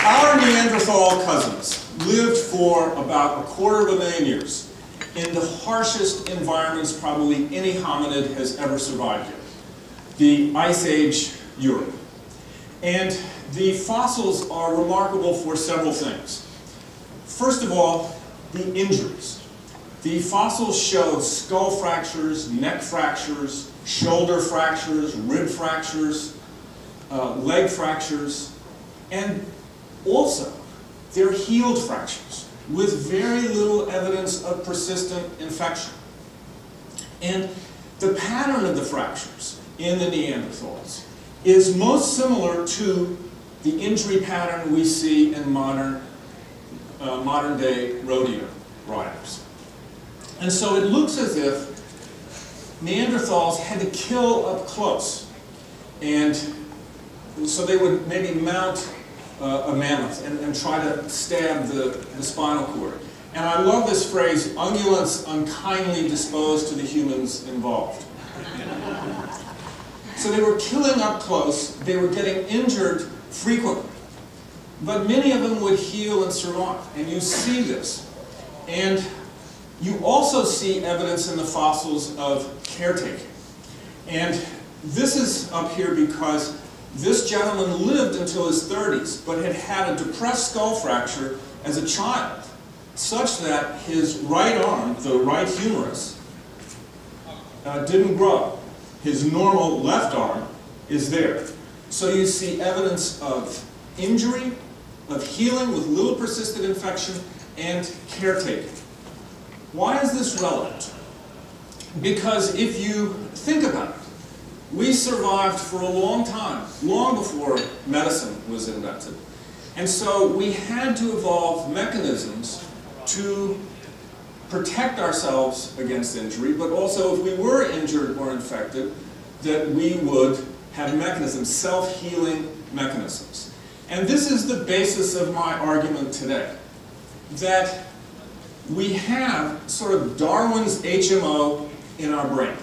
Our Neanderthal cousins lived for about 250,000 years in the harshest environments probably any hominid has ever survived in, the Ice Age Europe. And the fossils are remarkable for several things. First of all, the injuries. The fossils show skull fractures, neck fractures, shoulder fractures, rib fractures, leg fractures, and also they're healed fractures with very little evidence of persistent infection. And the pattern of the fractures in the Neanderthals is most similar to the injury pattern we see in modern day rodeo riders. And so it looks as if Neanderthals had to kill up close. And so they would maybe mount a mammoth and try to stab the spinal cord. And I love this phrase, ungulants unkindly disposed to the humans involved. So they were killing up close, they were getting injured frequently. But many of them would heal and survive, and you see this. And you also see evidence in the fossils of caretaking. And this is up here because this gentleman lived until his 30s, but had had a depressed skull fracture as a child, such that his right arm, the right humerus, didn't grow. His normal left arm is there. So you see evidence of injury, of healing with little persistent infection, and caretaking. Why is this relevant? Because if you think about it, we survived for a long time, long before medicine was invented. And so we had to evolve mechanisms to protect ourselves against injury, but also if we were injured or infected, that we would have mechanisms, self-healing mechanisms. And this is the basis of my argument today, that we have sort of Darwin's HMO in our brain,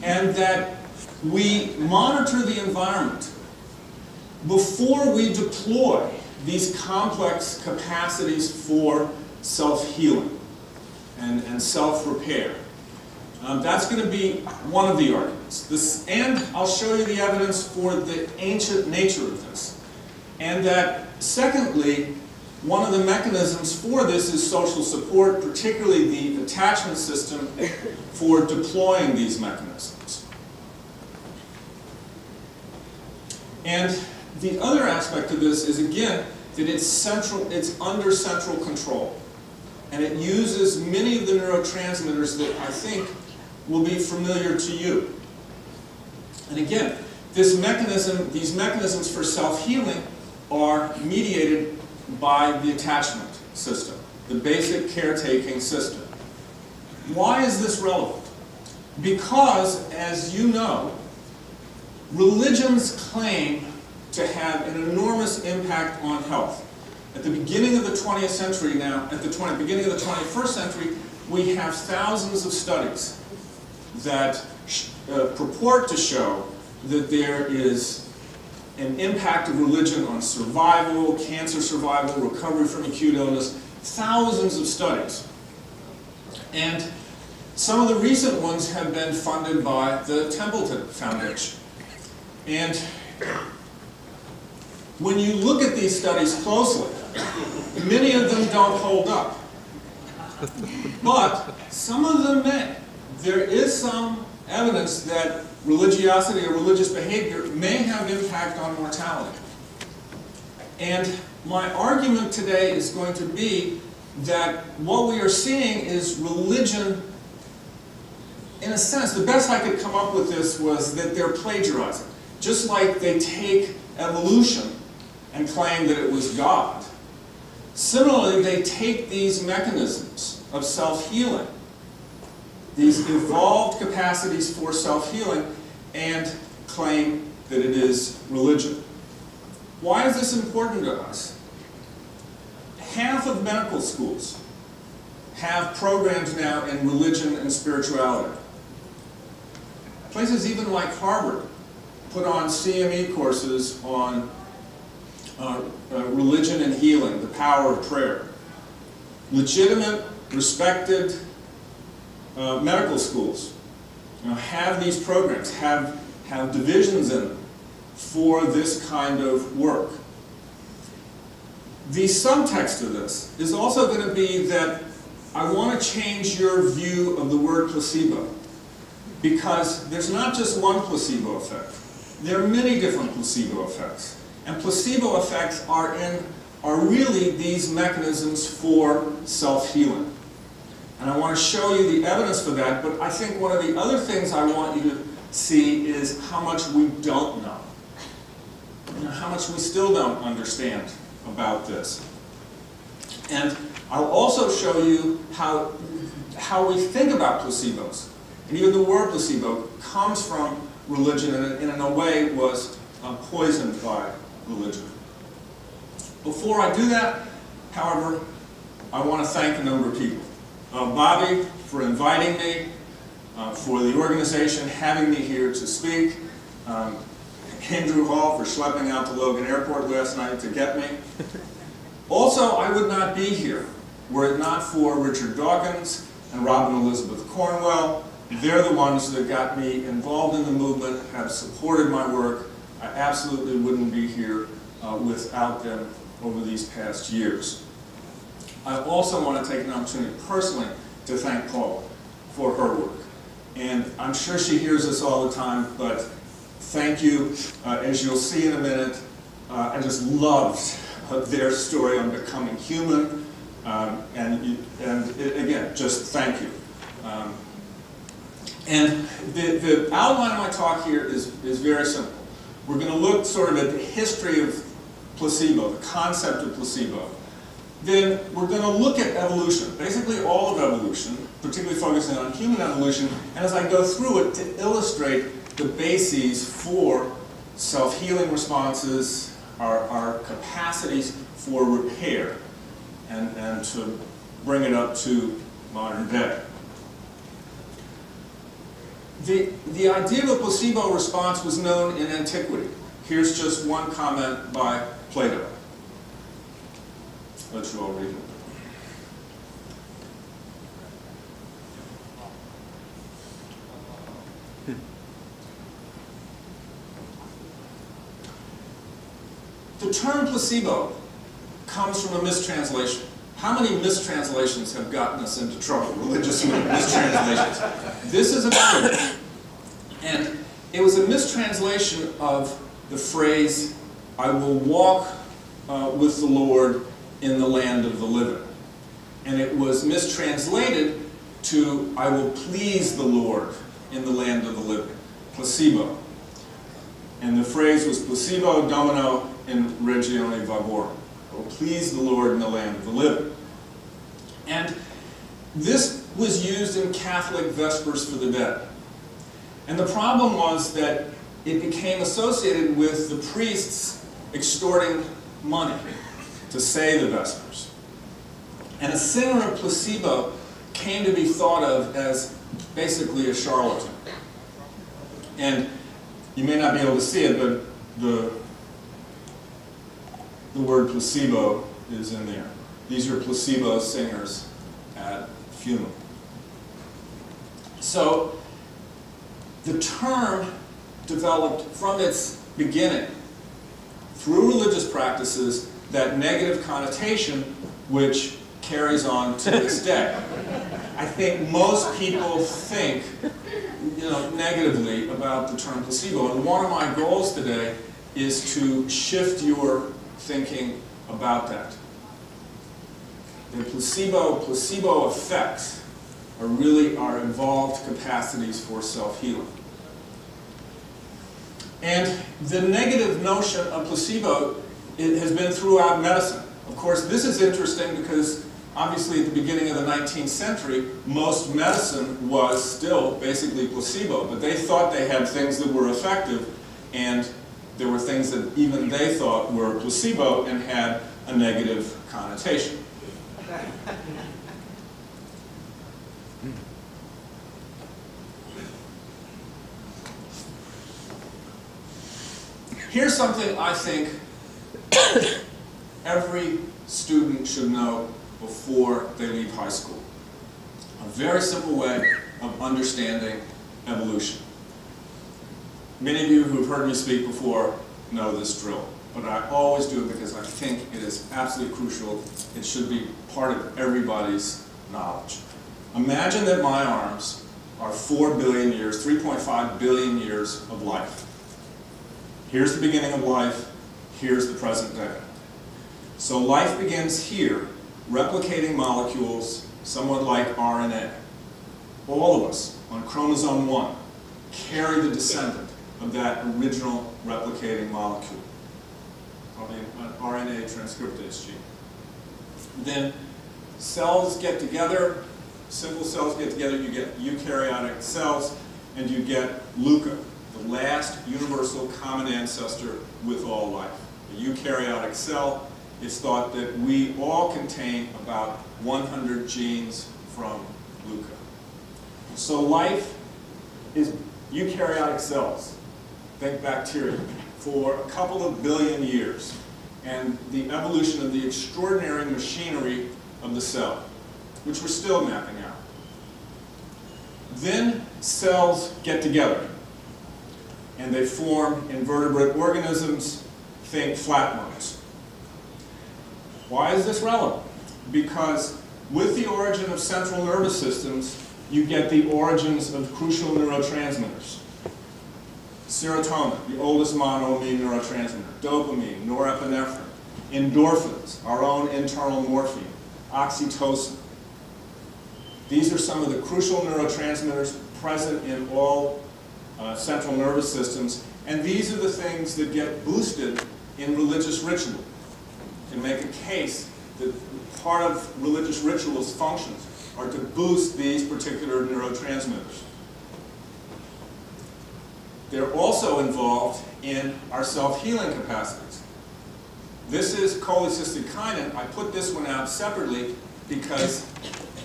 and that we monitor the environment before we deploy these complex capacities for self-healing and self-repair. That's going to be one of the arguments. And I'll show you the evidence for the ancient nature of this. And that, secondly, one of the mechanisms for this is social support, particularly the attachment system for deploying these mechanisms. And the other aspect of this is, again, that it's under central control. And it uses many of the neurotransmitters that I think will be familiar to you. And again, these mechanisms for self-healing are mediated by the attachment system, the basic caretaking system. Why is this relevant? Because, as you know, religions claim to have an enormous impact on health. At the beginning of the 20th century now, at the beginning of the 21st century, we have thousands of studies that purport to show that there is an impact of religion on survival, cancer survival, recovery from acute illness, thousands of studies. And some of the recent ones have been funded by the Templeton Foundation. And when you look at these studies closely, many of them don't hold up. But some of them may. There is some evidence that religiosity or religious behavior may have impact on mortality. And my argument today is going to be that what we are seeing is religion, in a sense, the best I could come up with this was that they're plagiarizing. Just like they take evolution and claim that it was God. Similarly, they take these mechanisms of self-healing, these evolved capacities for self-healing, and claim that it is religion. Why is this important to us? Half of medical schools have programs now in religion and spirituality. Places even like Harvard put on CME courses on religion and healing, the power of prayer. Legitimate, respected medical schools have these programs, have divisions in them for this kind of work. The subtext of this is also going to be that I want to change your view of the word placebo, because there's not just one placebo effect. There are many different placebo effects. And placebo effects are really these mechanisms for self-healing. And I want to show you the evidence for that, but I think one of the other things I want you to see is how much we don't know. How much we still don't understand about this. And I'll also show you how we think about placebos. And even the word placebo comes from religion and in a way was poisoned by religion. Before I do that, however, I want to thank a number of people. Bobby for inviting me, for the organization having me here to speak, Andrew Hall for schlepping out to Logan Airport last night to get me. Also, I would not be here were it not for Richard Dawkins and Robin Elizabeth Cornwell. They're the ones that got me involved in the movement, have supported my work. I absolutely wouldn't be here without them over these past years. I also want to take an opportunity personally to thank Paula for her work. And I'm sure she hears this all the time, but thank you. As you'll see in a minute, I just loved their story on becoming human. Again, just thank you. And the outline of my talk here is very simple. We're going to look sort of at the history of placebo, the concept of placebo. Then we're going to look at evolution, basically all of evolution, particularly focusing on human evolution, and as I go through it to illustrate the bases for self-healing responses, our capacities for repair, and to bring it up to modern day. The idea of a placebo response was known in antiquity. Here's just one comment by Plato. Let you all read it. The term placebo comes from a mistranslation. How many mistranslations have gotten us into trouble? Religious mistranslations. This is a one. And it was a mistranslation of the phrase, I will walk with the Lord in the land of the living. And it was mistranslated to, I will please the Lord in the land of the living. Placebo. And the phrase was placebo domino in regione vagorum. I will please the Lord in the land of the living. And this was used in Catholic Vespers for the Dead. And the problem was that it became associated with the priests extorting money to say the Vespers. And a singer of placebo came to be thought of as basically a charlatan. And you may not be able to see it, but the word placebo is in there. These are placebo singers at funeral. So the term developed from its beginning through religious practices that negative connotation which carries on to this day. I think most people think negatively about the term placebo, and one of my goals today is to shift your thinking about that. The placebo effects are really our evolved capacities for self-healing. And the negative notion of placebo, it has been throughout medicine. Of course, this is interesting because obviously at the beginning of the 19th century, most medicine was still basically placebo, but they thought they had things that were effective, and there were things that even they thought were placebo and had a negative connotation. Here's something I think every student should know before they leave high school. A very simple way of understanding evolution. Many of you who've heard me speak before know this drill, but I always do it because I think it is absolutely crucial. It should be part of everybody's knowledge. Imagine that my arms are 4 billion years, 3.5 billion years of life. Here's the beginning of life, here's the present day. So life begins here, replicating molecules somewhat like RNA. All of us, on chromosome 1, carry the descendant of that original replicating molecule, an RNA transcriptase gene. Then cells get together, simple cells get together, you get eukaryotic cells, and you get LUCA, the last universal common ancestor with all life. A eukaryotic cell, it's thought that we all contain about 100 genes from LUCA. So life is eukaryotic cells, think bacteria, for a couple of billion years, and the evolution of the extraordinary machinery of the cell, which we're still mapping out. Then cells get together, and they form invertebrate organisms, think flatworms. Why is this relevant? Because with the origin of central nervous systems, you get the origins of crucial neurotransmitters. Serotonin, the oldest monoamine neurotransmitter, dopamine, norepinephrine, endorphins, our own internal morphine, oxytocin. These are some of the crucial neurotransmitters present in all central nervous systems, and these are the things that get boosted in religious ritual. You can make a case that part of religious rituals' functions are to boost these particular neurotransmitters. They're also involved in our self-healing capacities. This is cholecystokinin. I put this one out separately because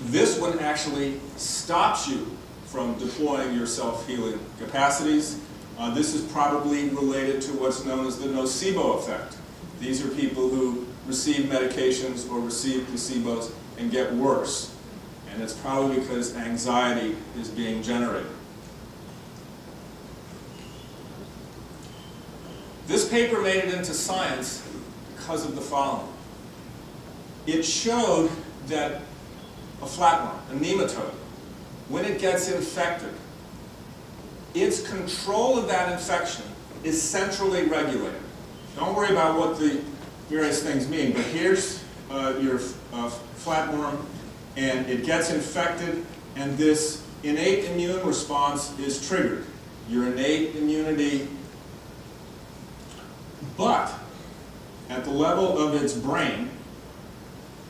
this one actually stops you from deploying your self-healing capacities. This is probably related to what's known as the nocebo effect. These are people who receive medications or receive placebos and get worse. And it's probably because anxiety is being generated. This paper made it into Science because of the following. It showed that a flatworm, a nematode, when it gets infected, its control of that infection is centrally regulated. Don't worry about what the various things mean, but here's your flatworm, and it gets infected, and this innate immune response is triggered. Your innate immunity. But at the level of its brain,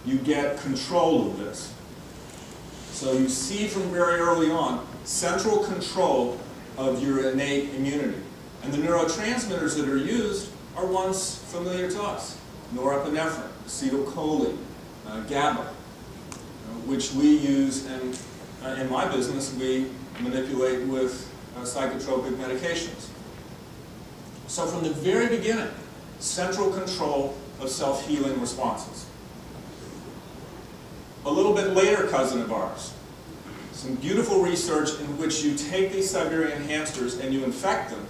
you get control of this. So you see from very early on central control of your innate immunity. And the neurotransmitters that are used are ones familiar to us. Norepinephrine, acetylcholine, GABA, which we use, and in my business we manipulate with psychotropic medications. So from the very beginning, central control of self-healing responses. A little bit later cousin of ours, some beautiful research in which you take these Siberian hamsters and you infect them,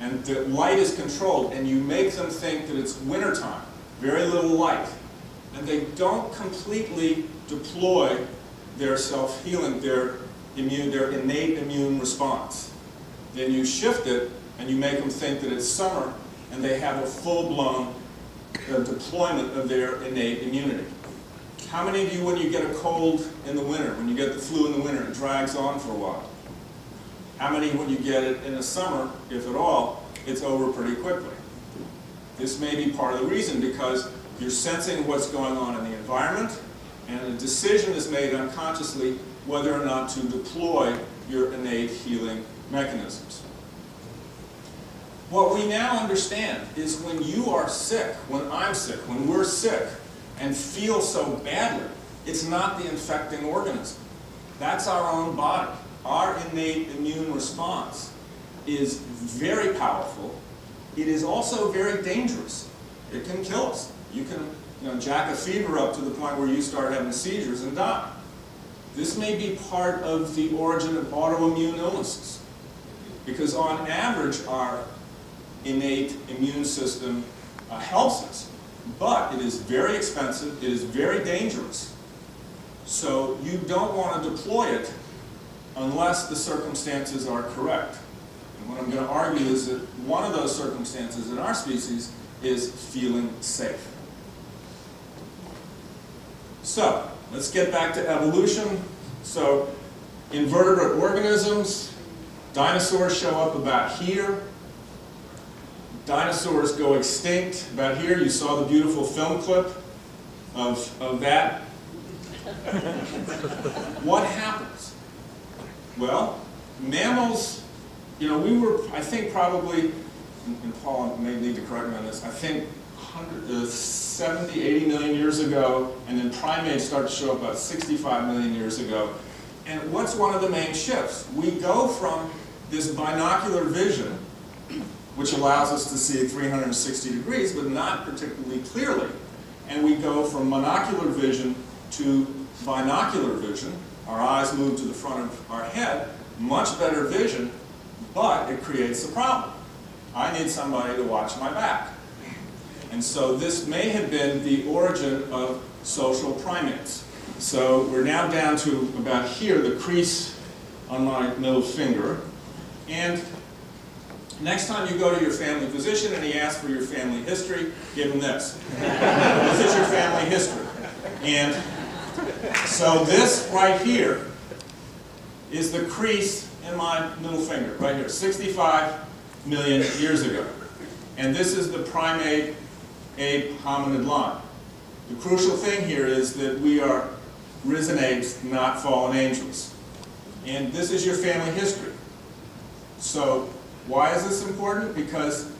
and the light is controlled, and you make them think that it's wintertime, very little light, and they don't completely deploy their self-healing, their innate immune response. Then you shift it, and you make them think that it's summer, and they have a full-blown deployment of their innate immunity. How many of you, when you get a cold in the winter, when you get the flu in the winter, it drags on for a while? How many, when you get it in the summer, if at all, it's over pretty quickly? This may be part of the reason, because you're sensing what's going on in the environment, and a decision is made unconsciously whether or not to deploy your innate healing mechanisms. What we now understand is when you are sick, when I'm sick, when we're sick, and feel so badly, it's not the infecting organism. That's our own body. Our innate immune response is very powerful. It is also very dangerous. it can kill us. You can jack a fever up to the point where you start having seizures and die. This may be part of the origin of autoimmune illnesses, because on average our innate immune system helps us, but it is very expensive, it is very dangerous. So you don't want to deploy it unless the circumstances are correct. And what I'm going to argue is that one of those circumstances in our species is feeling safe. So, let's get back to evolution. So, invertebrate organisms, dinosaurs show up about here. Dinosaurs go extinct about here. You saw the beautiful film clip of that. What happens? Well, mammals, we were, I think probably, and Paul may need to correct me on this, I think 70, 80 million years ago, and then primates start to show up about 65 million years ago. And what's one of the main shifts? We go from this binocular vision, which allows us to see 360 degrees, but not particularly clearly. And we go from monocular vision to binocular vision. Our eyes move to the front of our head, much better vision, but it creates a problem. I need somebody to watch my back. And so this may have been the origin of social primates. So we're now down to about here, the crease on my middle finger. And next time you go to your family physician and he asks for your family history, give him this. This is your family history. And so this right here is the crease in my middle finger, right here, 65 million years ago. And this is the primate ape hominid line. The crucial thing here is that we are risen apes, not fallen angels. And this is your family history. So why is this important? Because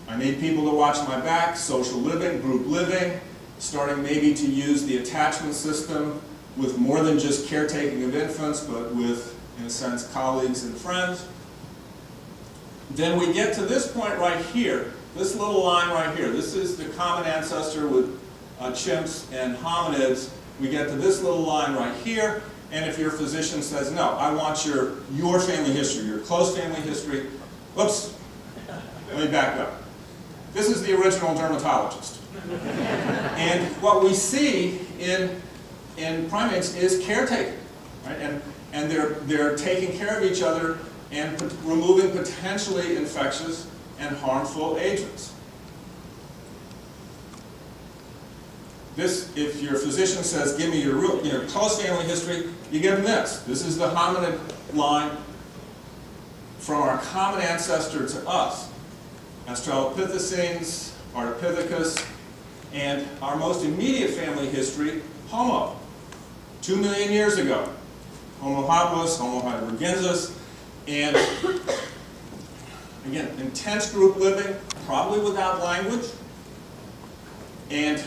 I need people to watch my back, social living, group living, starting maybe to use the attachment system with more than just caretaking of infants, but with, in a sense, colleagues and friends. Then we get to this point right here, this little line right here. This is the common ancestor with chimps and hominids. We get to this little line right here, and if your physician says, no, I want your family history, your close family history, whoops, let me back up. This is the original dermatologist. And what we see in primates is caretaking, right? And they're taking care of each other and removing potentially infectious and harmful agents. This, if your physician says, give me your close family history, you give them this. This is the hominid line from our common ancestor to us. Australopithecines, Ardipithecus, and our most immediate family history, Homo. 2 million years ago. Homo habilis, Homo heidelbergensis, and again, intense group living, probably without language, and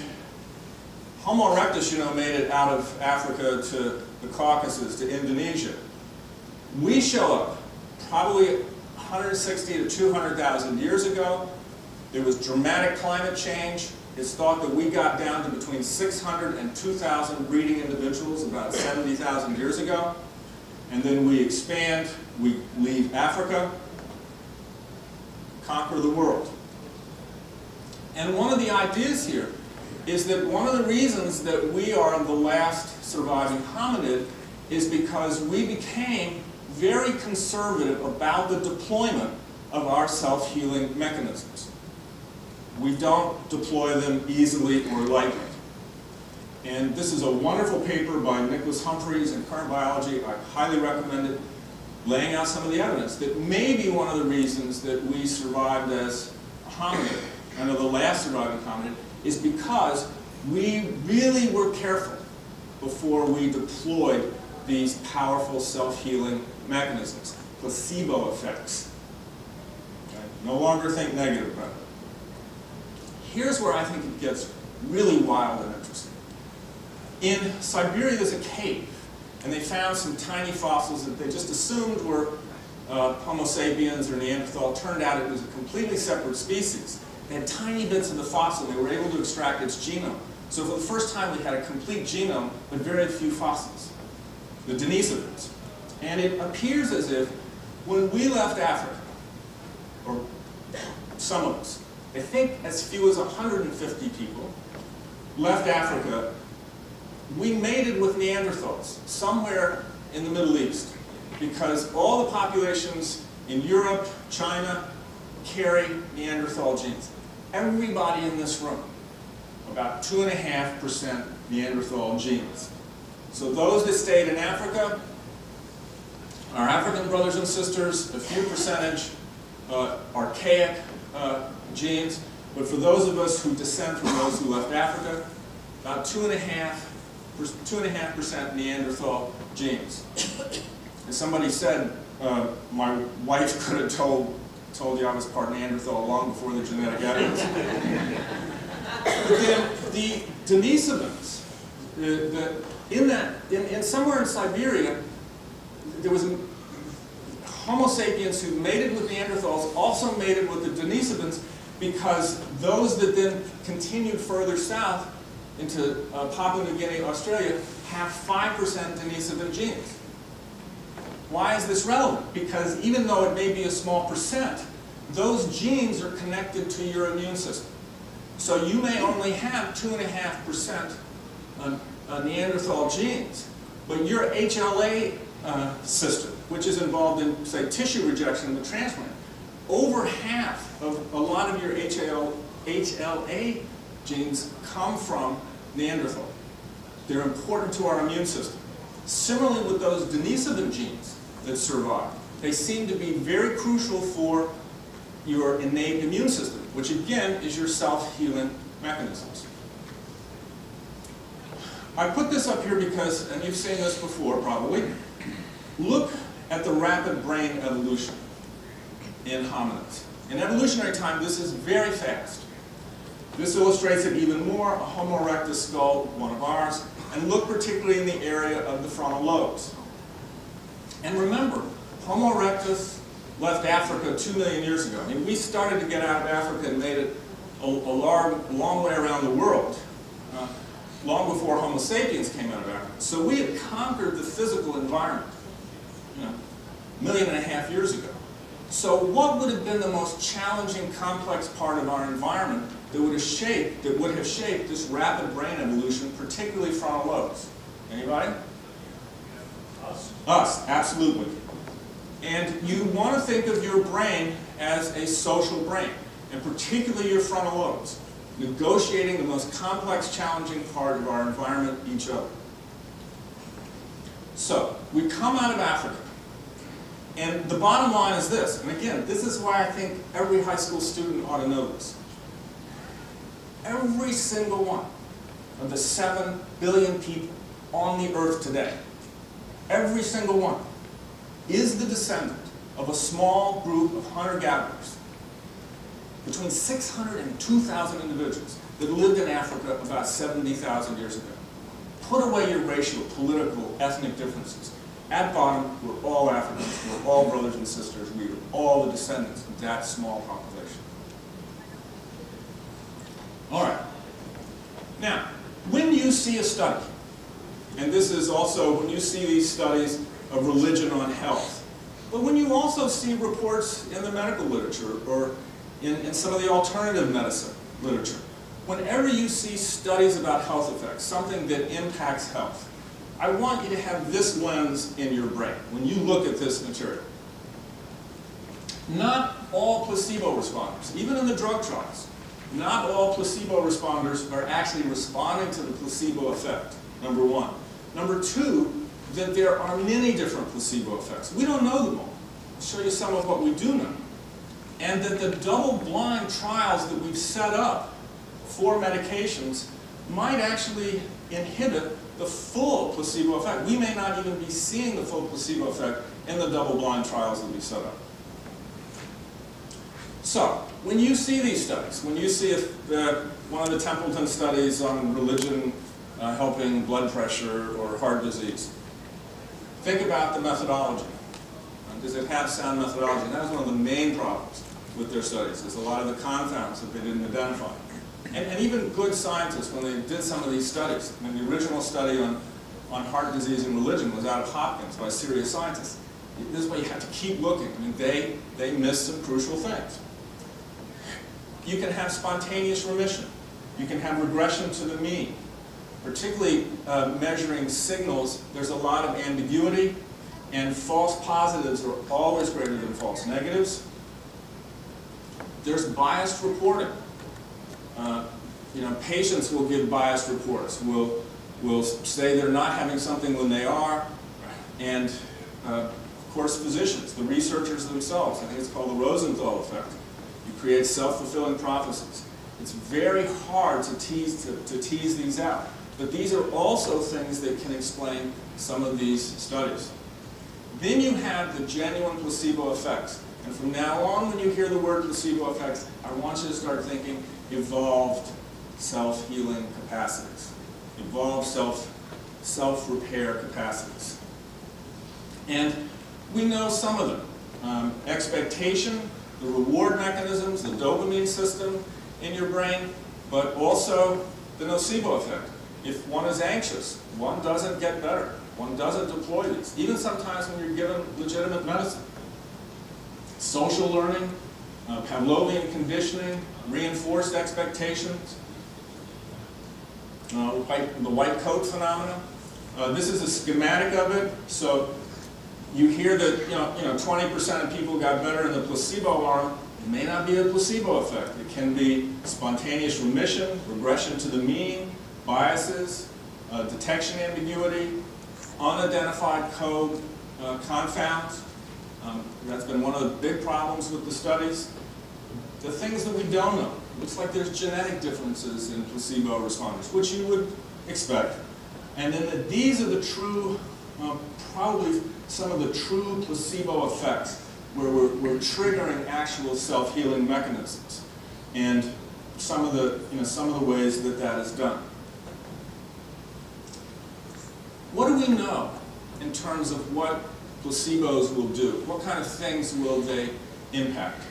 Homo erectus, made it out of Africa to the Caucasus to Indonesia. We show up probably 160 to 200,000 years ago. There was dramatic climate change. It's thought that we got down to between 600 and 2,000 breeding individuals about 70,000 years ago. And then we expand, we leave Africa, conquer the world. And one of the ideas here is that one of the reasons that we are the last surviving hominid is because we became very conservative about the deployment of our self-healing mechanisms. We don't deploy them easily or lightly. And this is a wonderful paper by Nicholas Humphreys in Current Biology. I highly recommend it, laying out some of the evidence that may be one of the reasons that we survived as a hominid, and are the last surviving hominid, is because we really were careful before we deployed these powerful self-healing mechanisms, placebo effects. Okay? No longer think negative about it. Here's where I think it gets really wild and interesting. In Siberia, there's a cave, and they found some tiny fossils that they just assumed were Homo sapiens or Neanderthal. Turned out it was a completely separate species. They had tiny bits of the fossil. They were able to extract its genome. So for the first time, we had a complete genome, but very few fossils, the Denisovans. And it appears as if when we left Africa, or some of us, I think as few as 150 people left Africa, we mated with Neanderthals somewhere in the Middle East, because all the populations in Europe, China, carry Neanderthal genes. Everybody in this room, about 2.5% Neanderthal genes. So those that stayed in Africa, our African brothers and sisters, a few percentage archaic genes, but for those of us who descend from those who left Africa, about 2.5% Neanderthal genes. And somebody said, my wife could have told you I was part Neanderthal long before the genetic evidence. But then the Denisovans, in somewhere in Siberia, there was Homo sapiens who mated with Neanderthals also mated with the Denisovans, because those that then continued further south into Papua New Guinea, Australia, have 5% Denisovan genes. Why is this relevant? Because even though it may be a small percent, those genes are connected to your immune system. So you may only have 2.5% Neanderthal genes, but your HLA system, which is involved in, say, tissue rejection and the transplant, over half of a lot of your HLA genes come from Neanderthal. They're important to our immune system. Similarly with those Denisovan genes that survive, they seem to be very crucial for your innate immune system, which again is your self-healing mechanisms. I put this up here because, and you've seen this before probably, look at the rapid brain evolution in hominids. In evolutionary time, this is very fast. This illustrates it even more, a Homo erectus skull, one of ours, and look particularly in the area of the frontal lobes. And remember, Homo erectus left Africa 2 million years ago. I mean, we started to get out of Africa and made it a long way around the world, long before Homo sapiens came out of Africa. So we had conquered the physical environment, 1.5 million years ago. So what would have been the most challenging, complex part of our environment that would have shaped this rapid brain evolution, particularly frontal lobes? Anybody? Us. Us, absolutely. And you want to think of your brain as a social brain, and particularly your frontal lobes, negotiating the most complex, challenging part of our environment, each other. So, we come out of Africa, and the bottom line is this, and again, this is why I think every high school student ought to know this. Every single one of the 7 billion people on the earth today, every single one, is the descendant of a small group of hunter-gatherers, between 600 and 2,000 individuals that lived in Africa about 70,000 years ago. Put away your racial, political, ethnic differences. At bottom, we're all Africans, we're all brothers and sisters, we are all the descendants of that small population. All right. Now, when you see a study, and this is also when you see these studies of religion on health, but when you also see reports in the medical literature or in some of the alternative medicine literature, whenever you see studies about health effects, something that impacts health, I want you to have this lens in your brain when you look at this material. Not all placebo responders, even in the drug trials, not all placebo responders are actually responding to the placebo effect, number one. Number two, that there are many different placebo effects. We don't know them all. I'll show you some of what we do know. And that the double-blind trials that we've set up for medications might actually inhibit the full placebo effect. We may not even be seeing the full placebo effect in the double-blind trials that we set up. So, when you see these studies, when you see one of the Templeton studies on religion helping blood pressure or heart disease, think about the methodology. Does it have sound methodology? And that was one of the main problems. with their studies. There's a lot of the confounds that they didn't identify. And even good scientists, when they did some of these studies, I mean, the original study on heart disease and religion was out of Hopkins by serious scientists. This is why you have to keep looking. I mean, they missed some crucial things. You can have spontaneous remission. You can have regression to the mean. Particularly measuring signals, there's a lot of ambiguity, and false positives are always greater than false negatives. There's biased reporting. Patients will give biased reports. Will say they're not having something when they are, and of course physicians, the researchers themselves. I think it's called the Rosenthal effect. You create self-fulfilling prophecies. It's very hard to tease these out, but these are also things that can explain some of these studies. Then you have the genuine placebo effects. And from now on, when you hear the word placebo effects, I want you to start thinking evolved self-healing capacities, evolved self-repair capacities. And we know some of them. Expectation, the reward mechanisms, the dopamine system in your brain, but also the nocebo effect. If one is anxious, one doesn't get better. One doesn't deploy these, even sometimes when you're given legitimate medicine. Social learning, Pavlovian conditioning, reinforced expectations, the white coat phenomenon. This is a schematic of it. So you hear that 20% of people got better in the placebo arm. It may not be a placebo effect. It can be spontaneous remission, regression to the mean, biases, detection ambiguity, unidentified code confounds. That's been one of the big problems with the studies. The things that we don't know. Looks like there's genetic differences in placebo responders, which you would expect. And then these are the true, probably some of the true placebo effects where we're triggering actual self-healing mechanisms. And some of the ways that that is done. What do we know in terms of what placebos will do? What kind of things will they impact?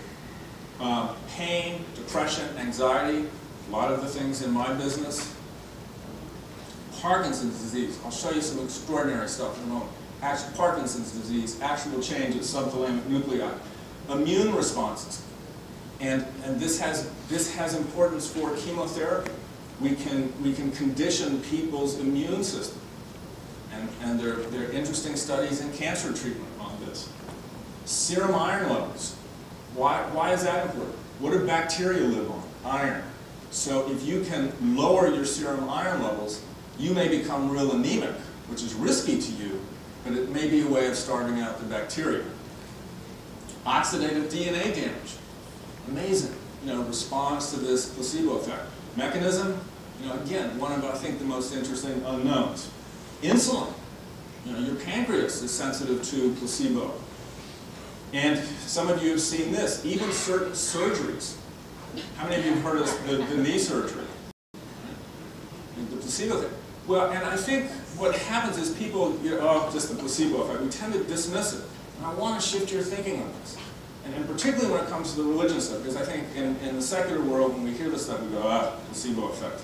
Pain, depression, anxiety, a lot of the things in my business. Parkinson's disease, I'll show you some extraordinary stuff in a moment. Parkinson's disease, actual change at subthalamic nuclei. Immune responses, and this has importance for chemotherapy. We can condition people's immune system. And there are interesting studies in cancer treatment on this. Serum iron levels. Why is that important? What do bacteria live on? Iron. So if you can lower your serum iron levels, you may become real anemic, which is risky to you, but it may be a way of starving out the bacteria. Oxidative DNA damage. Amazing. Responds to this placebo effect. Mechanism, again, one of, I think, the most interesting unknowns. Insulin. Your pancreas is sensitive to placebo. And some of you have seen this, even certain surgeries. How many of you have heard of the knee surgery? The placebo thing. Well, and I think what happens is people, just the placebo effect, we tend to dismiss it. And I want to shift your thinking on this. And particularly when it comes to the religion stuff, because I think in the secular world, when we hear this stuff, we go, placebo effect.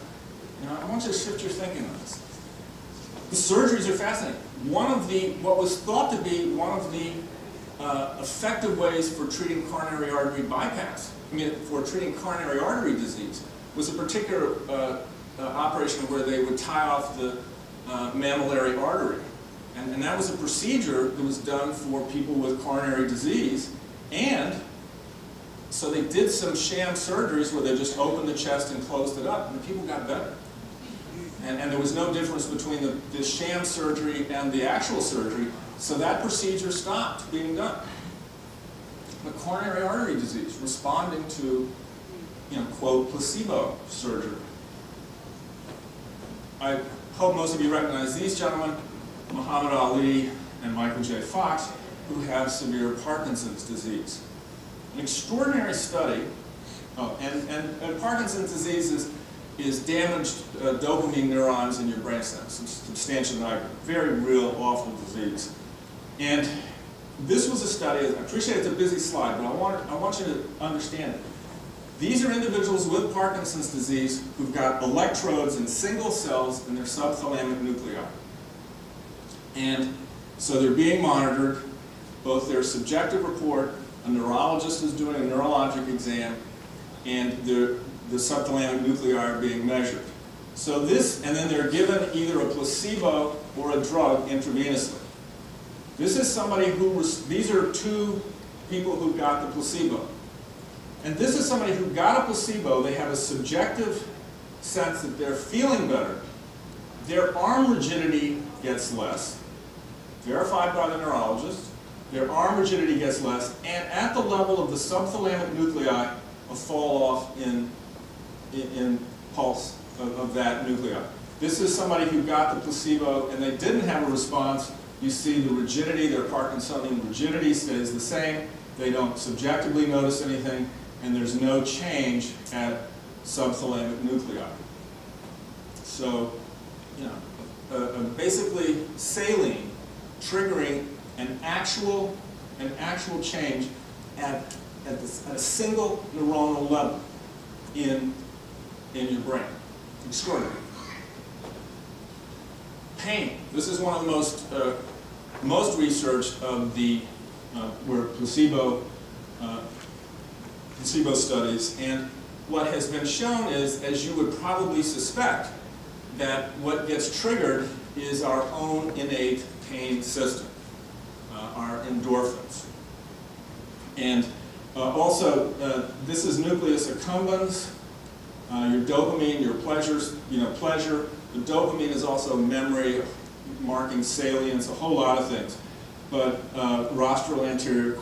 I want you to shift your thinking on this. The surgeries are fascinating. What was thought to be one of the effective ways for treating coronary artery bypass, for treating coronary artery disease, was a particular operation where they would tie off the mammillary artery. And that was a procedure that was done for people with coronary disease. And so they did some sham surgeries where they just opened the chest and closed it up, and the people got better. And there was no difference between the sham surgery and the actual surgery, so that procedure stopped being done. But coronary artery disease, responding to, quote, placebo surgery. I hope most of you recognize these gentlemen, Muhammad Ali and Michael J. Fox, who have severe Parkinson's disease. An extraordinary study, and Parkinson's disease is damaged dopamine neurons in your brainstem, substantia nigra, very real, awful disease. And this was a study, I appreciate it's a busy slide, but I want you to understand it. These are individuals with Parkinson's disease who've got electrodes in single cells in their subthalamic nuclei. And so they're being monitored, both their subjective report, a neurologist is doing a neurologic exam, and the subthalamic nuclei are being measured. So this, and then they're given either a placebo or a drug intravenously. This is somebody who, these are two people who got the placebo. And this is somebody who got a placebo. They have a subjective sense that they're feeling better. Their arm rigidity gets less, verified by the neurologist. Their arm rigidity gets less, and at the level of the subthalamic nuclei, a fall off in pulse of that nuclei. This is somebody who got the placebo and they didn't have a response. You see the rigidity, their Parkinsonian rigidity stays the same. They don't subjectively notice anything, and there's no change at subthalamic nuclei. So, you know, basically saline triggering an actual change at a single neuronal level in your brain. Extraordinary. Pain. This is one of the most researched of the where placebo studies, and what has been shown is, as you would probably suspect, that what gets triggered is our own innate pain system, our endorphins. And also, this is nucleus accumbens, your dopamine, your pleasures, pleasure. The dopamine is also memory, marking salience, a whole lot of things. But rostral anterior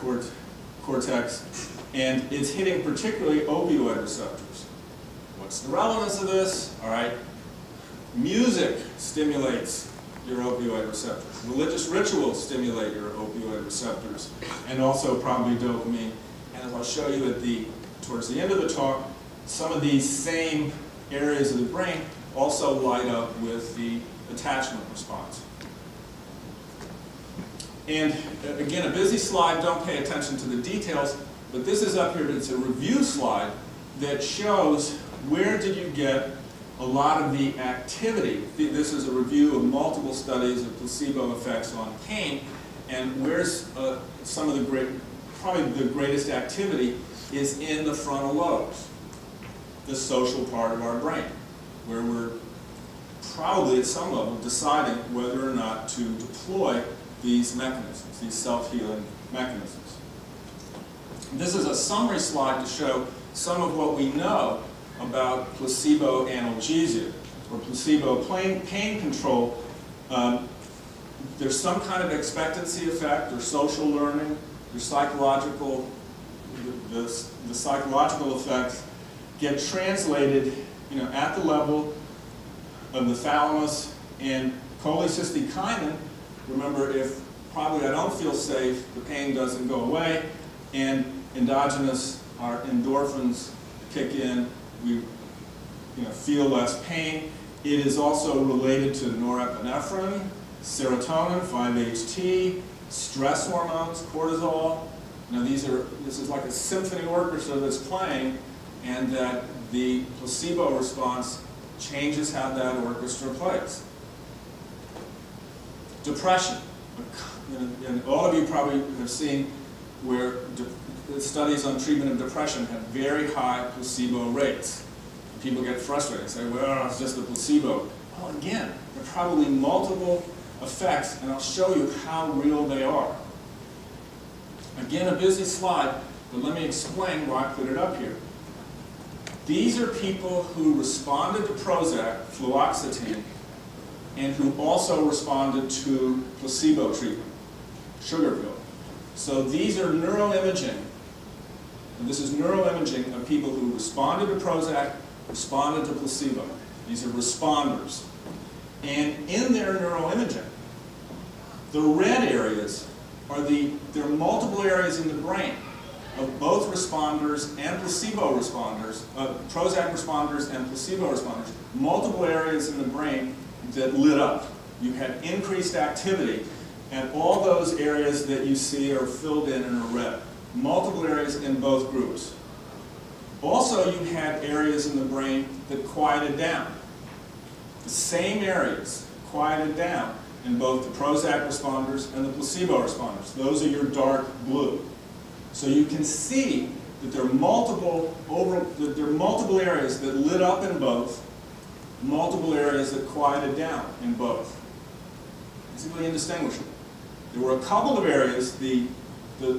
cortex, and it's hitting particularly opioid receptors. What's the relevance of this? All right, music stimulates your opioid receptors. Religious rituals stimulate your opioid receptors, and also probably dopamine. And as I'll show you towards the end of the talk, some of these same areas of the brain also light up with the attachment response. And again, a busy slide, don't pay attention to the details, but this is up here, it's a review slide that shows where did you get a lot of the activity. This is a review of multiple studies of placebo effects on pain, and where's some of probably the greatest activity is in the frontal lobes, the social part of our brain, where we're probably at some level deciding whether or not to deploy these mechanisms, these self-healing mechanisms. This is a summary slide to show some of what we know about placebo analgesia, or placebo pain control. There's some kind of expectancy effect, or social learning, there's psychological, the psychological effects get translated at the level of the thalamus, and cholecystokinin. Remember, if probably I don't feel safe, the pain doesn't go away, and endogenous, our endorphins kick in, we feel less pain. It is also related to norepinephrine, serotonin, 5-HT, stress hormones, cortisol. This is like a symphony orchestra that's playing, and that the placebo response changes how that orchestra plays. Depression. And all of you probably have seen where studies on treatment of depression have very high placebo rates. People get frustrated and say, well, it's just a placebo. Well, again, there are probably multiple effects, and I'll show you how real they are. Again, a busy slide, but let me explain why I put it up here. These are people who responded to Prozac, fluoxetine, and who also responded to placebo treatment, sugar pill. So these are neuroimaging, and this is neuroimaging of people who responded to Prozac, responded to placebo. These are responders. And in their neuroimaging, the red areas are there are multiple areas in the brain of both responders and placebo responders, Prozac responders and placebo responders, multiple areas in the brain that lit up. You had increased activity And all those areas that you see are filled in red. Multiple areas in both groups. Also, you had areas in the brain that quieted down. The same areas quieted down in both the Prozac responders and the placebo responders. Those are your dark blue. So you can see that there are multiple areas that lit up in both, multiple areas that quieted down in both. It's really indistinguishable. There were a couple of areas, the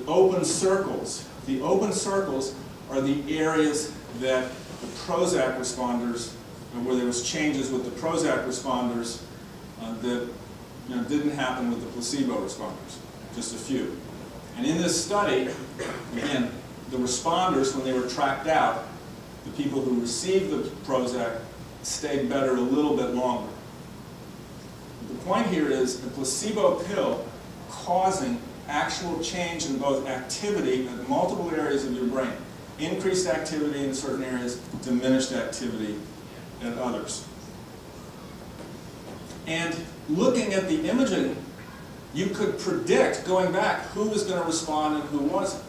open circles. The open circles are the areas that the Prozac responders, where there was changes with the Prozac responders that didn't happen with the placebo responders, just a few. And in this study, again, the responders, when they were tracked out, the people who received the Prozac stayed better a little bit longer. The point here is the placebo pill causing actual change in both activity in multiple areas of your brain. Increased activity in certain areas, diminished activity in others. And looking at the imaging, you could predict, going back, who was going to respond and who wasn't.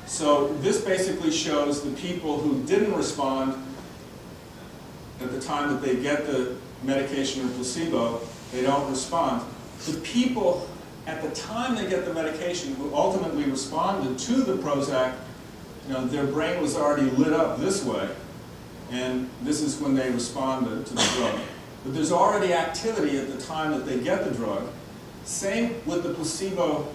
So this basically shows the people who didn't respond at the time that they get the medication or placebo, they don't respond. The people at the time they get the medication who ultimately responded to the Prozac, their brain was already lit up this way, and this is when they responded to the drug. But there's already activity at the time that they get the drug. Same with the placebo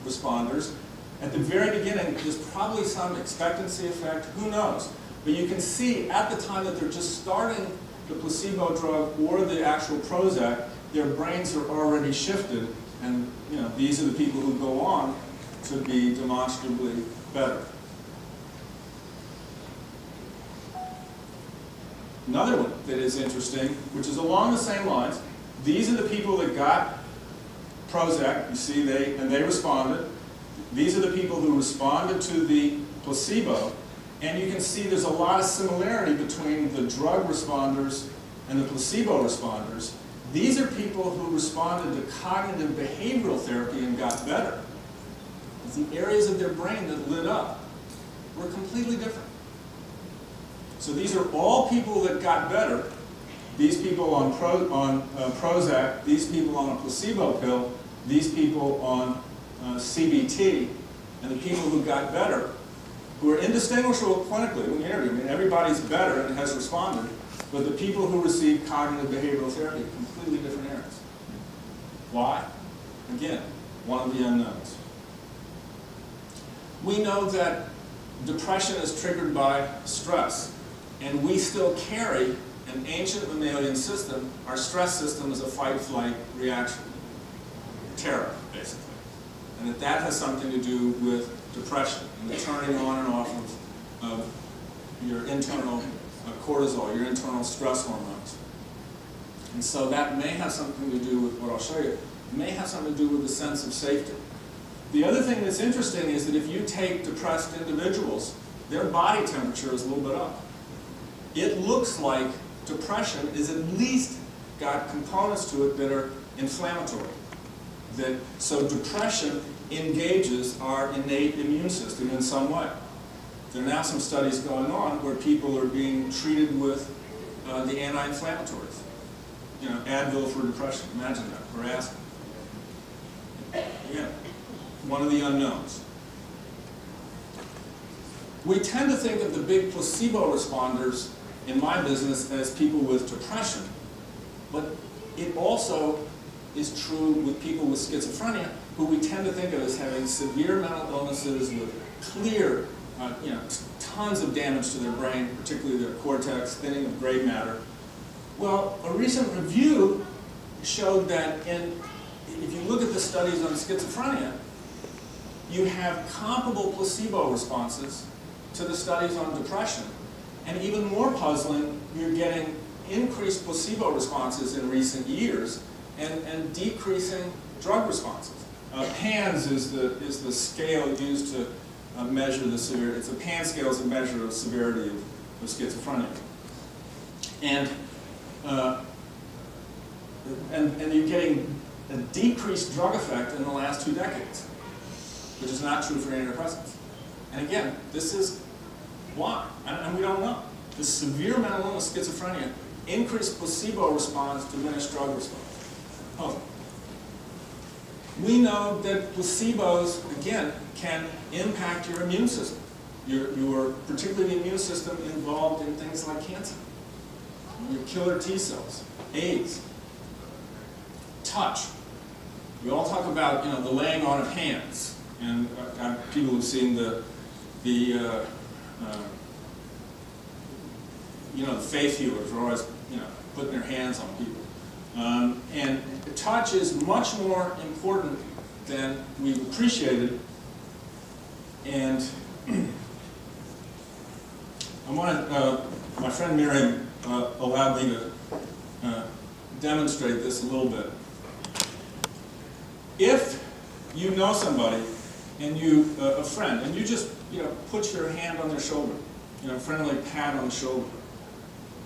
responders. At the very beginning, there's probably some expectancy effect, who knows? But you can see at the time that they're just starting the placebo drug or the actual Prozac, their brains are already shifted, and these are the people who go on to be demonstrably better. Another one that is interesting, which is along the same lines, these are the people that got Prozac, you see, they responded. These are the people who responded to the placebo, and you can see there's a lot of similarity between the drug responders and the placebo responders. These are people who responded to cognitive behavioral therapy and got better. The areas of their brain that lit up were completely different. So these are all people that got better. These people on Prozac, these people on a placebo pill, these people on CBT, and the people who got better, who are indistinguishable clinically when you interview. I mean, everybody's better and has responded, but the people who received cognitive behavioral therapy, completely different areas. Why? Again, one of the unknowns. We know that depression is triggered by stress, and we still carry an ancient mammalian system. Our stress system is a fight-flight reaction, terror, basically. And that has something to do with depression and the turning on and off of your internal cortisol, your internal stress hormones. And so that may have something to do with what I'll show you. It may have something to do with the sense of safety. The other thing that's interesting is that if you take depressed individuals, their body temperature is a little bit up. It looks like depression is at least got components to it that are inflammatory. So depression engages our innate immune system in some way. There are now some studies going on where people are being treated with the anti-inflammatories. Advil for depression, imagine that, or aspirin. Again, one of the unknowns. We tend to think of the big placebo responders in my business as people with depression, but it also is true with people with schizophrenia, who we tend to think of as having severe mental illnesses with clear, tons of damage to their brain, particularly their cortex, thinning of gray matter. Well, a recent review showed that if you look at the studies on schizophrenia, you have comparable placebo responses to the studies on depression. And even more puzzling, you're getting increased placebo responses in recent years and decreasing drug responses. PANSS is the scale used to measure the severity. It's a PANSS scale is a measure of severity of schizophrenia. And you're getting a decreased drug effect in the last 2 decades, which is not true for antidepressants. And again, this is why, and we don't know. The severe mental illness, schizophrenia, increased placebo response, diminished drug response. Oh. We know that placebos, again, can impact your immune system. Particularly the immune system involved in things like cancer, your killer T cells, AIDS, touch. We all talk about, the laying on of hands, and people who've seen the faith healers are always, putting their hands on people. And touch is much more important than we've appreciated. And my friend Miriam allowed me to demonstrate this a little bit. If you know somebody and a friend, and you just put your hand on their shoulder, a friendly pat on the shoulder,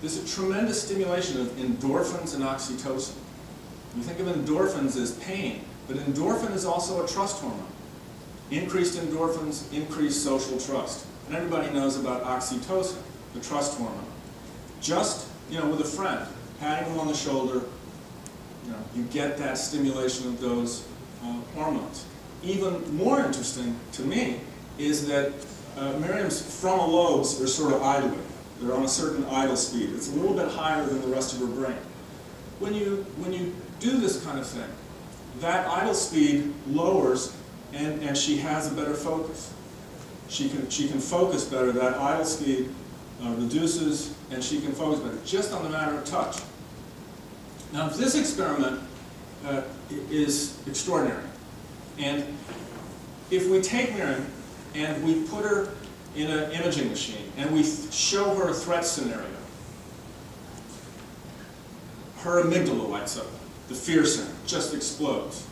there's a tremendous stimulation of endorphins and oxytocin. You think of endorphins as pain, but endorphin is also a trust hormone. Increased endorphins, increased social trust. And everybody knows about oxytocin, the trust hormone. Just, with a friend, patting them on the shoulder, you get that stimulation of those hormones. Even more interesting to me is that Miriam's frontal lobes are sort of idling. They're on a certain idle speed. It's a little bit higher than the rest of her brain. When you do this kind of thing, that idle speed lowers, and she has a better focus. She can focus better. That idle speed reduces, and she can focus better, just on the matter of touch. Now, this experiment is extraordinary. And if we take Miriam and we put her in an imaging machine and we show her a threat scenario, her amygdala lights up. The fear center just explodes.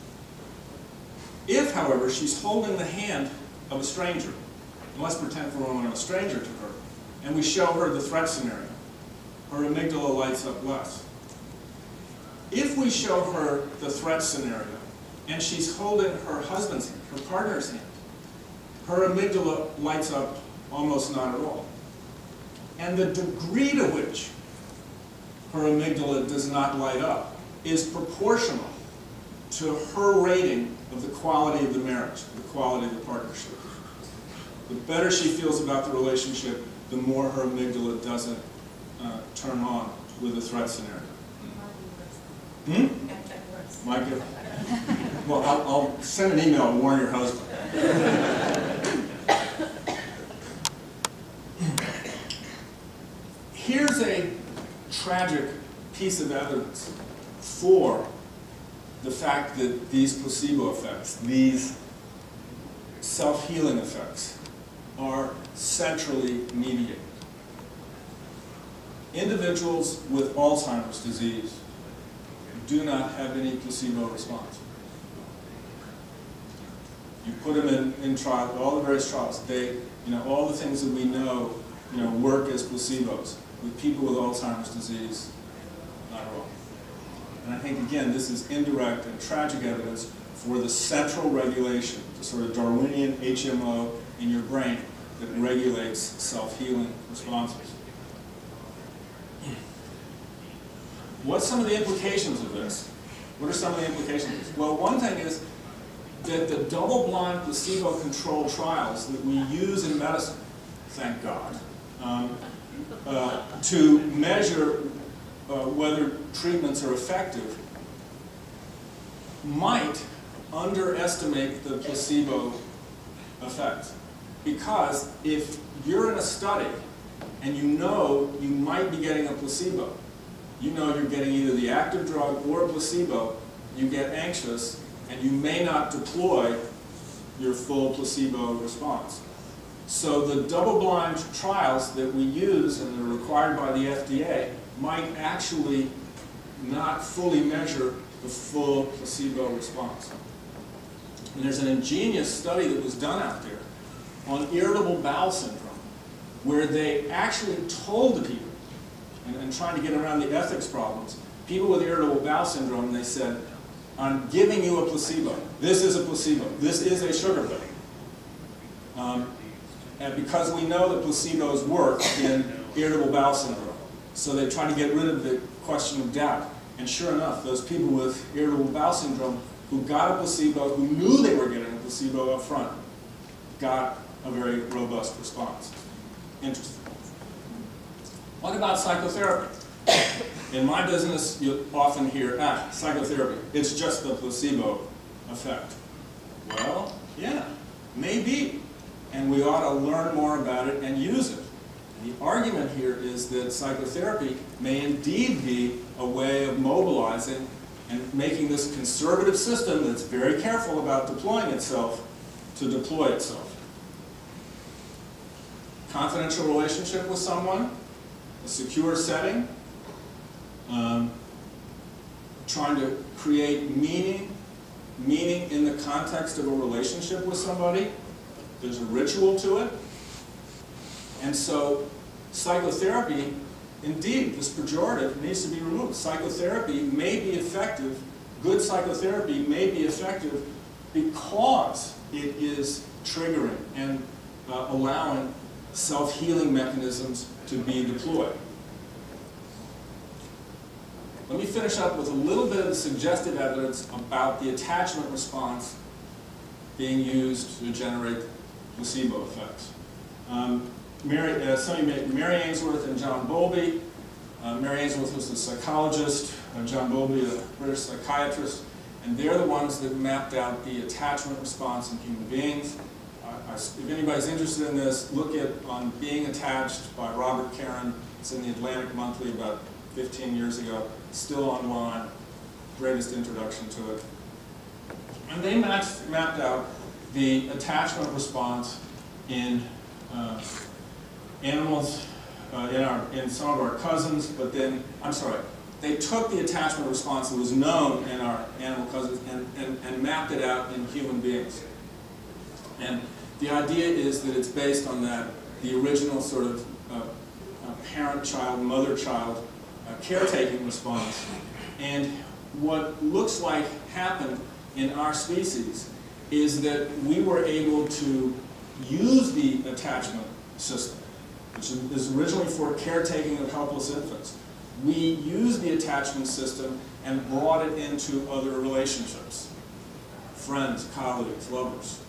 If, however, she's holding the hand of a stranger, and let's pretend for a moment I'm a stranger to her, and we show her the threat scenario, her amygdala lights up less. If we show her the threat scenario, and she's holding her husband's hand, her partner's hand, her amygdala lights up almost not at all. And the degree to which her amygdala does not light up is proportional to her rating of the quality of the marriage, the quality of the partnership. The better she feels about the relationship, the more her amygdala doesn't turn on with the threat scenario. Might get. Well, I'll send an email and warn your husband. Here's a tragic piece of evidence for the fact that these placebo effects, these self-healing effects, are centrally mediated. Individuals with Alzheimer's disease do not have any placebo response. You put them in trial, all the various trials, they, all the things that we know, work as placebos. With people with Alzheimer's disease, not at all. And I think, again, this is indirect and tragic evidence for the central regulation, the sort of Darwinian HMO in your brain that regulates self-healing responses. What's some of the implications of this? What are some of the implications of this? Well, one thing is that the double-blind placebo-controlled trials that we use in medicine, thank God, to measure whether treatments are effective, might underestimate the placebo effect. Because if you're in a study and you know you might be getting a placebo, you know you're getting either the active drug or a placebo, you get anxious and you may not deploy your full placebo response. So the double-blind trials that we use and are required by the FDA might actually not fully measure the full placebo response. And there's an ingenious study that was done out there on irritable bowel syndrome, where they actually told the people, and trying to get around the ethics problems, people with irritable bowel syndrome, they said, I'm giving you a placebo. This is a placebo. This is a sugar pill. And because we know that placebos work in irritable bowel syndrome, so they try to get rid of the question of doubt. And sure enough, those people with irritable bowel syndrome who got a placebo, who knew they were getting a placebo up front, got a very robust response. Interesting. What about psychotherapy? In my business, you often hear, psychotherapy, it's just the placebo effect. Well, yeah, maybe. And we ought to learn more about it and use it. The argument here is that psychotherapy may indeed be a way of mobilizing and making this conservative system that's very careful about deploying itself to deploy itself. Confidential relationship with someone, a secure setting, trying to create meaning in the context of a relationship with somebody. There's a ritual to it. And so psychotherapy, indeed, this pejorative needs to be removed. Psychotherapy may be effective, good psychotherapy may be effective because it is triggering and allowing self-healing mechanisms to be deployed. Let me finish up with a little bit of the suggestive evidence about the attachment response being used to generate placebo effects. Mary Ainsworth and John Bowlby. Mary Ainsworth was a psychologist, John Bowlby a British psychiatrist, and they're the ones that mapped out the attachment response in human beings. If anybody's interested in this, look at On Being Attached by Robert Caron. It's in the Atlantic Monthly about 15 years ago, still online, greatest introduction to it. And they mapped out the attachment response in animals, in some of our cousins, but then, they took the attachment response that was known in our animal cousins and mapped it out in human beings. And the idea is that it's based on the original sort of parent-child, mother-child caretaking response. And what looks like happened in our species is that we were able to use the attachment system, which is originally for caretaking of helpless infants. We used the attachment system and brought it into other relationships, friends, colleagues, lovers.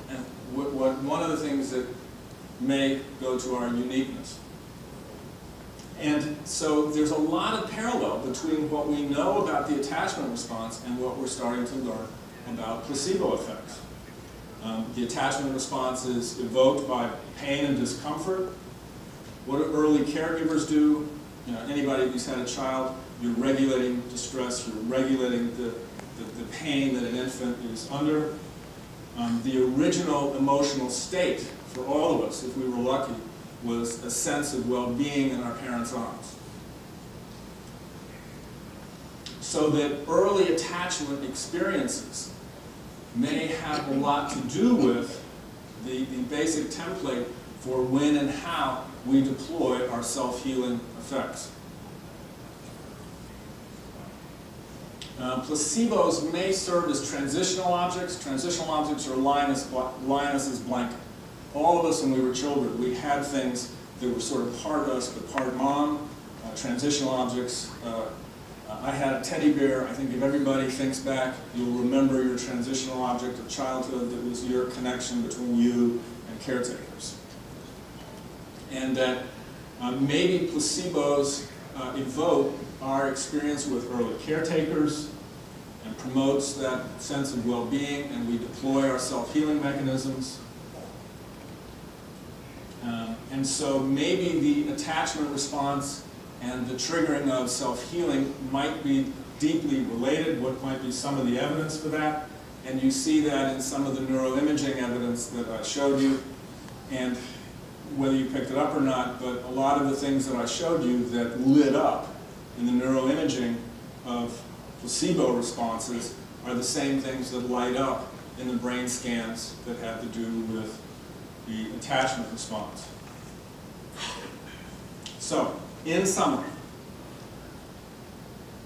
And one of the things that may go to our uniqueness. And so there's a lot of parallel between what we know about the attachment response and what we're starting to learn about placebo effects. The attachment response is evoked by pain and discomfort. What do early caregivers do? You know, anybody who's had a child, you're regulating distress, you're regulating the pain that an infant is under. The original emotional state for all of us, if we were lucky, was a sense of well-being in our parents' arms. So that early attachment experiences may have a lot to do with the basic template for when and how we deploy our self-healing effects. Placebos may serve as transitional objects. Transitional objects are Linus's blanket. All of us, when we were children, we had things that were sort of part us but part mom. Transitional objects. I had a teddy bear. I think if everybody thinks back, you'll remember your transitional object of childhood that was your connection between you and caretakers. And that maybe placebos evoke our experience with early caretakers and promotes that sense of well-being, and we deploy our self-healing mechanisms. And so maybe the attachment response and the triggering of self-healing might be deeply related. What might be some of the evidence for that? And you see that in some of the neuroimaging evidence that I showed you. And whether you picked it up or not, but a lot of the things that I showed you that lit up in the neuroimaging of placebo responses are the same things that light up in the brain scans that have to do with the attachment response. So, in summary,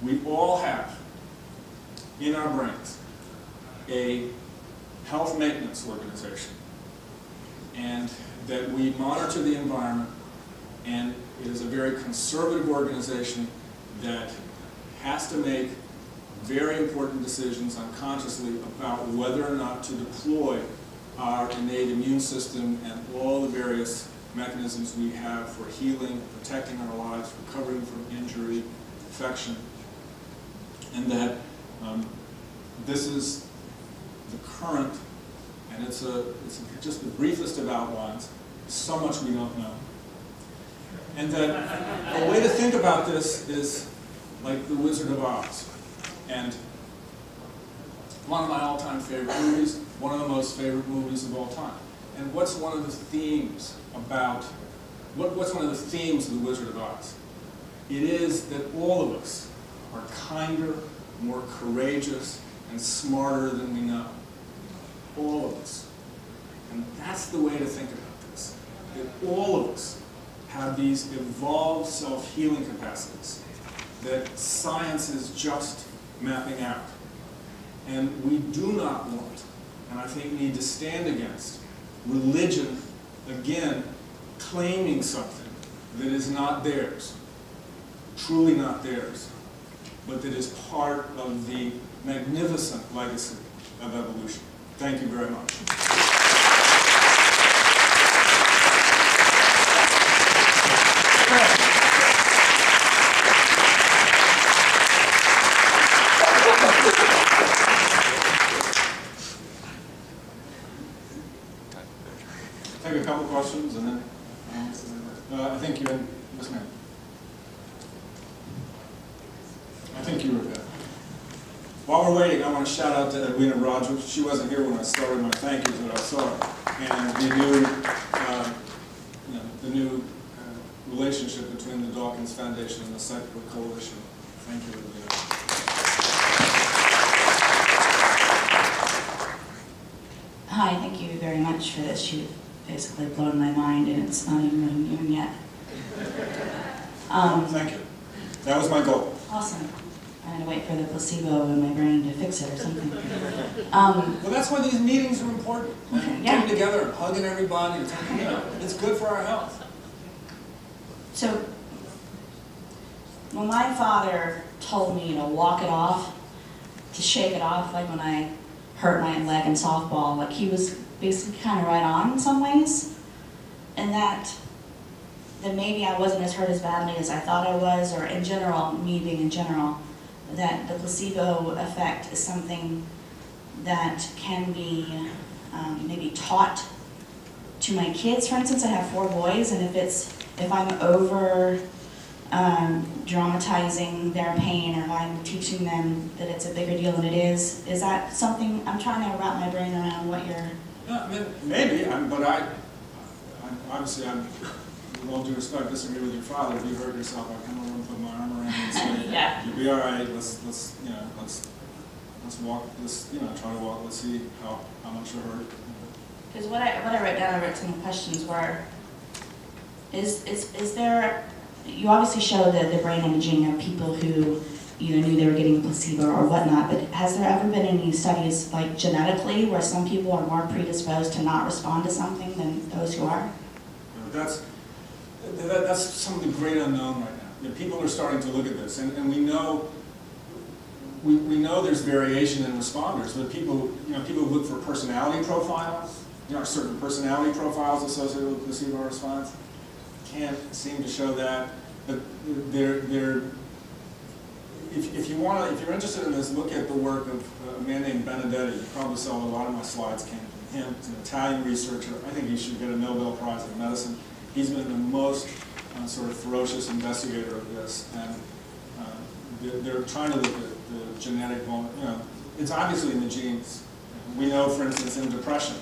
we all have in our brains a health maintenance organization, and that we monitor the environment, and it is a very conservative organization that has to make very important decisions unconsciously about whether or not to deploy our innate immune system and all the various mechanisms we have for healing, protecting our lives, recovering from injury, infection, and that this is the current, and it's just the briefest of outlines, so much we don't know. And that a way to think about this is like the Wizard of Oz. And one of my all-time favorite movies, one of the most favorite movies of all time. And what's one of the themes about, what's one of the themes of the Wizard of Oz? It is that all of us are kinder, more courageous, and smarter than we know. All of us. And that's the way to think about this. That all of us have these evolved self-healing capacities that science is just mapping out. And we do not want, and I think need to stand against, religion, again, claiming something that is not theirs, truly not theirs, but that is part of the magnificent legacy of evolution. Thank you very much. Take a couple questions and then I think you're in. Yes, ma'am. I think you were there. While we're waiting, I want to shout out to Edwina Rogers. She wasn't here when I started my thank yous, but I saw her. And the new relationship between the Dawkins Foundation and the Psycho Coalition. Thank you, Edwina. Hi, thank you very much for this. You've basically blown my mind, and it's not even immune yet. Thank you. That was my goal. Awesome. I had to wait for the placebo in my brain to fix it or something. Well, that's why these meetings are important. Yeah. Getting together and hugging everybody, and talking, it's good for our health. So, when my father told me to walk it off, to shake it off, like when I hurt my leg in softball, like he was basically kind of right on in some ways, and that maybe I wasn't as hurt as badly as I thought I was, or in general, me being in general, that the placebo effect is something that can be maybe taught to my kids. For instance, I have 4 boys, and if I'm over dramatizing their pain, or if I'm teaching them that it's a bigger deal than it is that something, I'm trying to wrap my brain around what you're... I mean, maybe, but I obviously, with all due respect, disagree with your father. If you hurt yourself, I come over and put my arm around you and say, yeah. You'll be all right. Let's walk. Try to walk. Let's see how much you're hurt. Because what I wrote down, I wrote some questions were, is there, you obviously show the brain imaging of people who either knew they were getting a placebo or whatnot, but has there ever been any studies, like genetically, where some people are more predisposed to not respond to something than those who are? That's some of the great unknown right now. People are starting to look at this, and we know there's variation in responders, but people look for personality profiles. Are certain personality profiles associated with placebo response? Can't seem to show that. But if you're interested in this, look at the work of a man named Benedetti. You probably saw a lot of my slides came from him. He's an Italian researcher. I think he should get a Nobel Prize in medicine. He's been the most sort of ferocious investigator of this, and they're trying to look at the genetic, it's obviously in the genes. We know, for instance, in depression,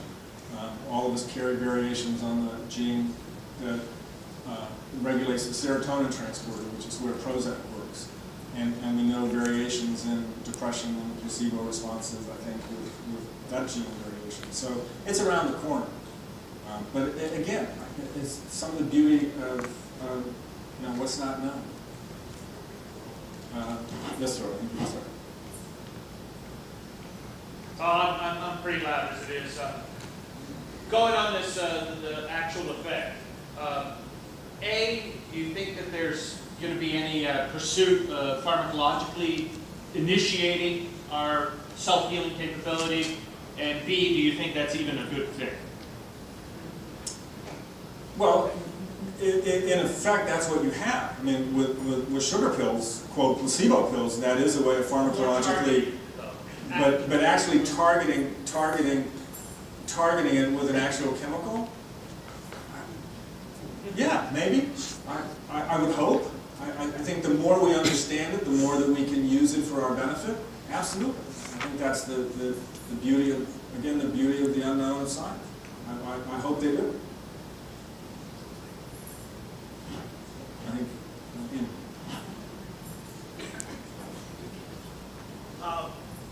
all of us carry variations on the gene that regulates the serotonin transporter, which is where Prozac works. And we know variations in depression and placebo responses, I think, with that gene variation. So it's around the corner. But again, it's some of the beauty of what's not known. Yes, sir. I think you start. I'm pretty loud as it is. Going on this, the actual effect. A, do you think that there's going to be any pursuit of pharmacologically initiating our self-healing capability? And B, do you think that's even a good thing? Well, in effect, that's what you have. I mean, with sugar pills, quote, placebo pills, that is a way of pharmacologically, but actually targeting it with an actual chemical? Yeah, maybe. I would hope. I think the more we understand it, the more that we can use it for our benefit. Absolutely. I think that's the beauty of, again, the beauty of the unknown of science. I hope they do. I think,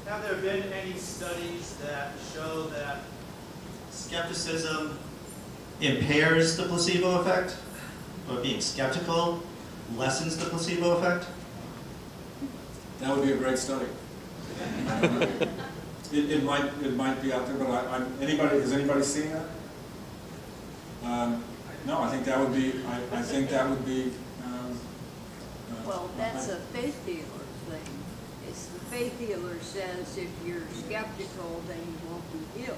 have there been any studies that show that skepticism impairs the placebo effect, or being skeptical lessens the placebo effect? that would be a great study. It might be out there, but has anybody seen that? No, I think that would be. I think that would be. Well, that's a faith healer thing. It's the faith healer says if you're skeptical, then you won't be healed.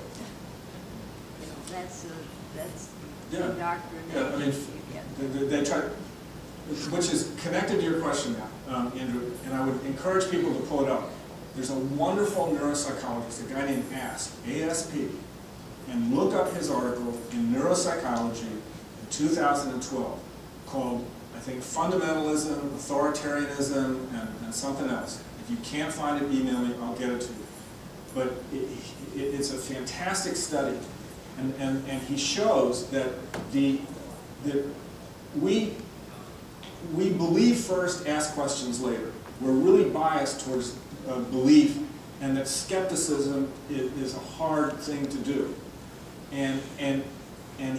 You know, that's the doctrine. Yeah, I mean, they try, which is connected to your question now, Andrew. And I would encourage people to pull it up. There's a wonderful neuropsychologist, a guy named ASP, and look up his article in Neuropsychology in 2012 called, I think, Fundamentalism, Authoritarianism, and something else. If you can't find it, email me, I'll get it to you. But it's a fantastic study, and he shows that we believe first, ask questions later. We're really biased towards belief, and that skepticism is a hard thing to do. And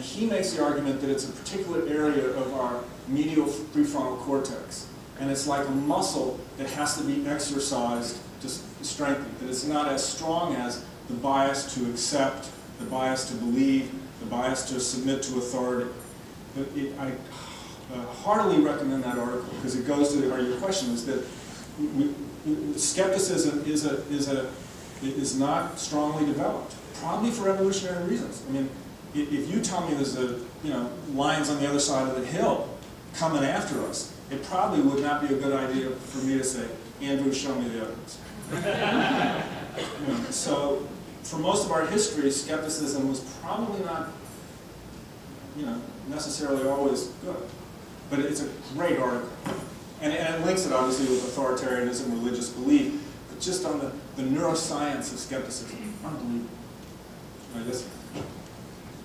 he makes the argument that it's a particular area of our medial prefrontal cortex. And it's like a muscle that has to be exercised to strengthen. That it's not as strong as the bias to accept, the bias to believe, the bias to submit to authority. But I heartily recommend that article because it goes to your question is that skepticism is not strongly developed, probably for evolutionary reasons. I mean, if you tell me there's lions on the other side of the hill coming after us, it probably would not be a good idea for me to say, Andrew, show me the evidence. So, for most of our history, skepticism was probably not, necessarily always good. But it's a great article. And it links it, obviously, with authoritarianism, religious belief, but just on the neuroscience of skepticism. Unbelievable. Right, this.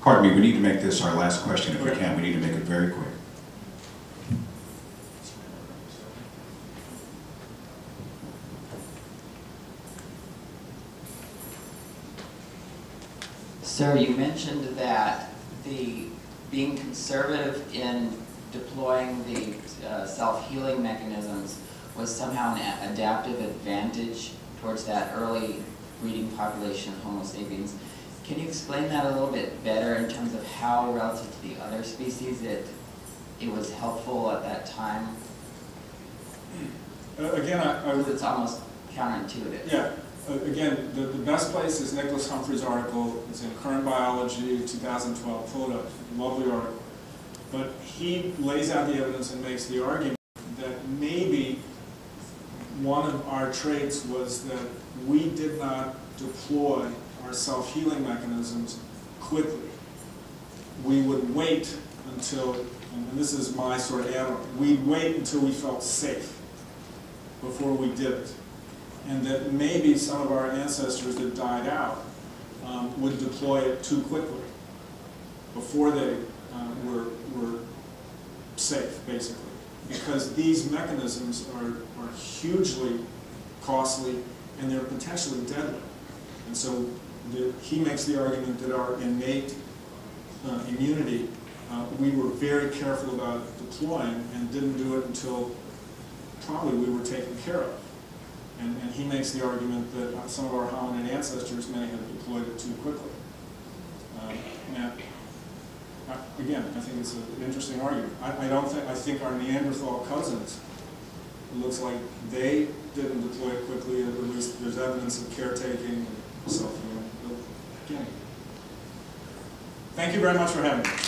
Pardon me, we need to make this our last question if we can. We need to make it very quick. Sir, you mentioned that being conservative in deploying the self-healing mechanisms was somehow an adaptive advantage towards that early breeding population of Homo sapiens. Can you explain that a little bit better in terms of how, relative to the other species, it was helpful at that time? Again, it's almost counterintuitive. Yeah. Again, the best place is Nicholas Humphrey's article. It's in Current Biology, 2012. Pull it up. Lovely article. But he lays out the evidence and makes the argument that maybe one of our traits was that we did not deploy our self-healing mechanisms quickly. We would wait until, and this is my sort of add-on, we'd wait until we felt safe before we did it. And that maybe some of our ancestors that died out would deploy it too quickly before they were safe, basically. Because these mechanisms are hugely costly and they're potentially deadly. And so he makes the argument that our innate immunity, we were very careful about deploying and didn't do it until probably we were taken care of. And he makes the argument that some of our hominid ancestors may have deployed it too quickly. Again, I think it's an interesting argument. I think our Neanderthal cousins, it looks like they didn't deploy it quickly, at least there's evidence of caretaking and self-healing. Again, thank you very much for having me.